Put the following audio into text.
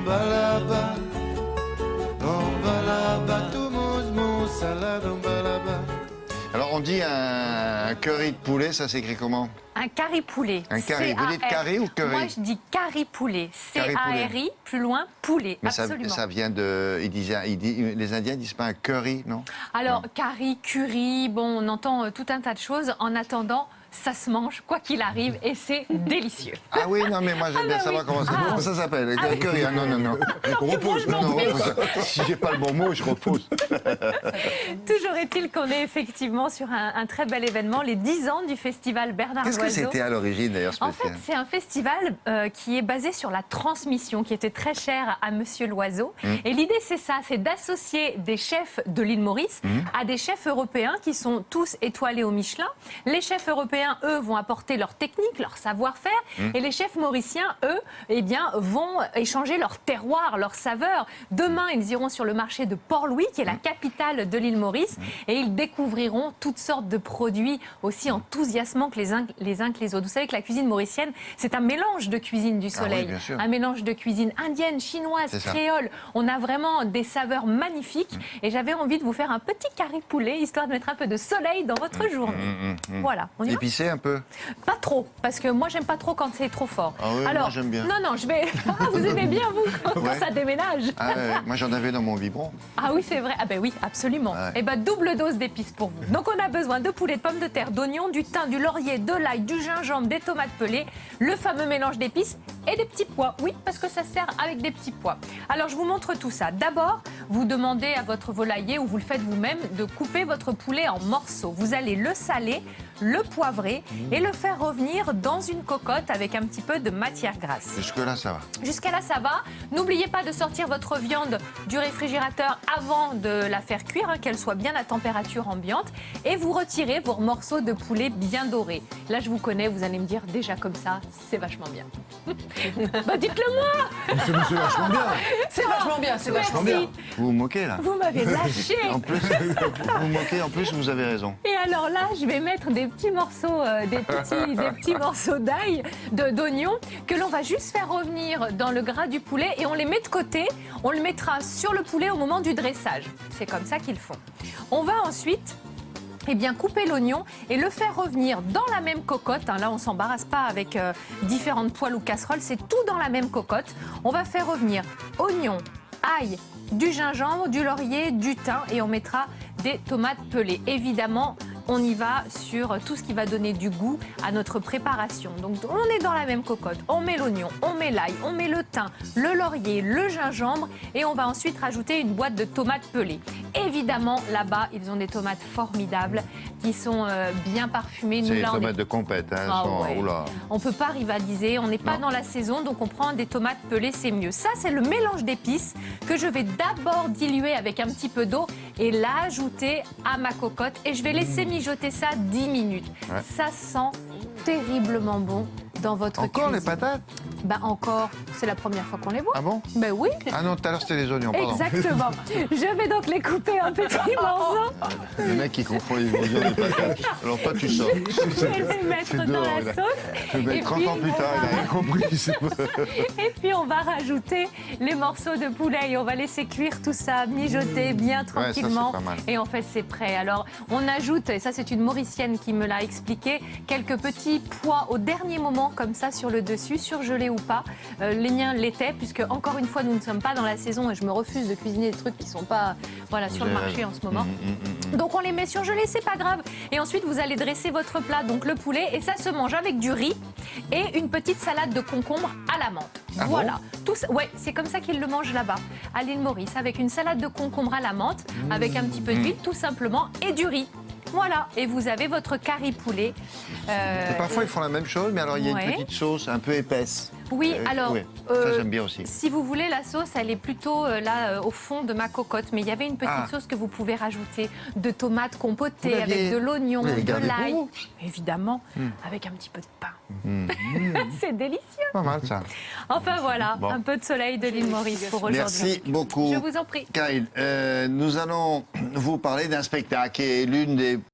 balaba, tout mousse, mousse, salade, balaba. Alors, on dit un curry de poulet, ça s'écrit comment? Un curry poulet. Un curry. Vous dites curry ou curry? Moi, je dis curry poulet. Curry poulet. C-A-R-I, plus loin, poulet. Mais absolument. ça vient de... les Indiens disent pas un curry, non? Alors, Non. curry, curry, bon, on entend tout un tas de choses. En attendant, ça se mange, quoi qu'il arrive, et c'est délicieux. Ah oui, non, mais moi j'aime bien savoir comment ça s'appelle. Un curry, ah, non, non, non. On repose. franchement, Non, mais- si j'ai pas le bon mot, je repose. Toujours est-il qu'on est effectivement sur un très bel événement, les 10 ans du festival Bernard Qu'est-ce que Loiseau. c'était à l'origine, d'ailleurs, ce En fait, festival? c'est un festival qui est basé sur la transmission, qui était très cher à Monsieur Loiseau. Et l'idée, c'est ça, c'est d'associer des chefs de l'île Maurice à des chefs européens qui sont tous étoilés au Michelin. Les chefs européens, eux, vont apporter leur technique, leur savoir-faire. Et les chefs mauriciens, eux, eh bien, vont échanger leur terroir, leur saveur. Demain, ils iront sur le marché de Port-Louis, qui est la capitale de l'île Maurice, et ils découvriront toutes sortes de produits aussi enthousiasmants que les uns que les autres. Vous savez que la cuisine mauricienne, c'est un mélange de cuisine du soleil, bien sûr. un mélange de cuisine indienne, chinoise, C'est ça. créole. On a vraiment des saveurs magnifiques, et j'avais envie de vous faire un petit curry poulet, histoire de mettre un peu de soleil dans votre journée. Voilà, on y va. Épicé un peu? Pas trop, parce que moi j'aime pas trop quand c'est trop fort. Ah oui, moi, j'aime bien. Non, je vais. Ah, vous aimez bien vous quand Ouais. ça déménage. Ah, ouais, moi j'en avais dans mon biberon. Ah oui, c'est vrai. Ah ben oui, absolument. Ouais. Et ben double dose d'épices pour vous. Donc on a besoin de poulet, de pommes de terre, d'oignons, du thym, du laurier, de l'ail, du gingembre, des tomates pelées, le fameux mélange d'épices et des petits pois. Oui, parce que ça sert avec des petits pois. Alors je vous montre tout ça. D'abord, vous demandez à votre volailler ou vous le faites vous-même de couper votre poulet en morceaux. Vous allez le saler, le poivrer et le faire revenir dans une cocotte avec un petit peu de matière grasse. Jusque-là, ça va. Jusqu'à là, ça va. N'oubliez pas de sortir votre viande du réfrigérateur avant de la faire cuire, qu'elle soit bien à température ambiante. Et vous retirez vos morceaux de poulet bien dorés. Là, je vous connais, vous allez me dire déjà comme ça, c'est vachement bien. Bah, dites-le moi. C'est vachement bien. C'est vachement bien, c'est vachement Merci. bien. Vous vous moquez, là? Vous m'avez lâché. En plus, vous vous moquez, en plus, vous avez raison. Et alors là, je vais mettre des petits morceaux, des petits morceaux d'ail, d'oignon, que l'on va juste faire revenir dans le gras du poulet et on les met de côté. On le mettra sur le poulet au moment du dressage. C'est comme ça qu'ils font. On va ensuite couper l'oignon et le faire revenir dans la même cocotte. Là, on ne s'embarrasse pas avec différentes poêles ou casseroles, c'est tout dans la même cocotte. On va faire revenir oignon, ail, du gingembre, du laurier, du thym et on mettra des tomates pelées. Évidemment, on y va sur tout ce qui va donner du goût à notre préparation. Donc on est dans la même cocotte, on met l'oignon, on met l'ail, on met le thym, le laurier, le gingembre et on va ensuite rajouter une boîte de tomates pelées. Évidemment, là-bas, ils ont des tomates formidables qui sont bien parfumées. C'est Nous, les là, on est- tomates de compète, hein. Ah sont- ouais. Oula. on ne peut pas rivaliser, on n'est pas Non. dans la saison, donc on prend des tomates pelées, c'est mieux. Ça, c'est le mélange d'épices que je vais d'abord diluer avec un petit peu d'eau et l'ajouter à ma cocotte. Et je vais laisser mijoter ça 10 minutes. Ouais. Ça sent terriblement bon dans votre Encore les cuisine. patates? Bah encore, c'est la première fois qu'on les voit. Ah bon? Ben oui. Ah non, tout à l'heure c'était les oignons, pardon. Exactement. Je vais donc les couper en petits morceaux. Le mec qui confond les oignons et les patates. Alors toi, tu sors. Je vais les mettre C'est dans dehors, la il a- sauce. Je vais Et 30 puis, ans plus on tard, il va- a rien compris. Et puis on va rajouter les morceaux de poulet et on va laisser cuire tout ça, mijoter bien c'est tranquillement. pas mal. Et en fait c'est prêt. Alors on ajoute, et ça c'est une Mauricienne qui me l'a expliqué, quelques petits pois au dernier moment comme ça sur le dessus, surgelés ou pas. Les miens l'étaient puisque encore une fois nous ne sommes pas dans la saison et je me refuse de cuisiner des trucs qui ne sont pas sur le marché en ce moment. Donc on les met surgelés, c'est pas grave. Et ensuite vous allez dresser votre plat, donc le poulet, et ça se mange avec du riz et une petite salade de concombre à la menthe. Ah voilà. Tout ça, ouais, c'est comme ça qu'ils le mangent là-bas, à l'île Maurice, avec une salade de concombre à la menthe, avec un petit peu d'huile tout simplement et du riz. Voilà, et vous avez votre curry poulet. Et parfois ils font la même chose, mais alors il y a ouais. une petite sauce un peu épaisse. Oui, alors, oui. Ça j'aime bien aussi. si vous voulez, la sauce, elle est plutôt là au fond de ma cocotte. Mais il y avait une petite Ah. sauce que vous pouvez rajouter, de tomates Vous compotées l'aviez- avec de l'oignon, vous l'avez de gardé pour l'ail. vous Évidemment, avec un petit peu de pain. C'est délicieux. Pas mal ça. Enfin voilà, Bon. un peu de soleil de l'île Maurice pour aujourd'hui. Merci beaucoup. Je vous en prie. Karine, nous allons vous parler d'un spectacle qui est l'une des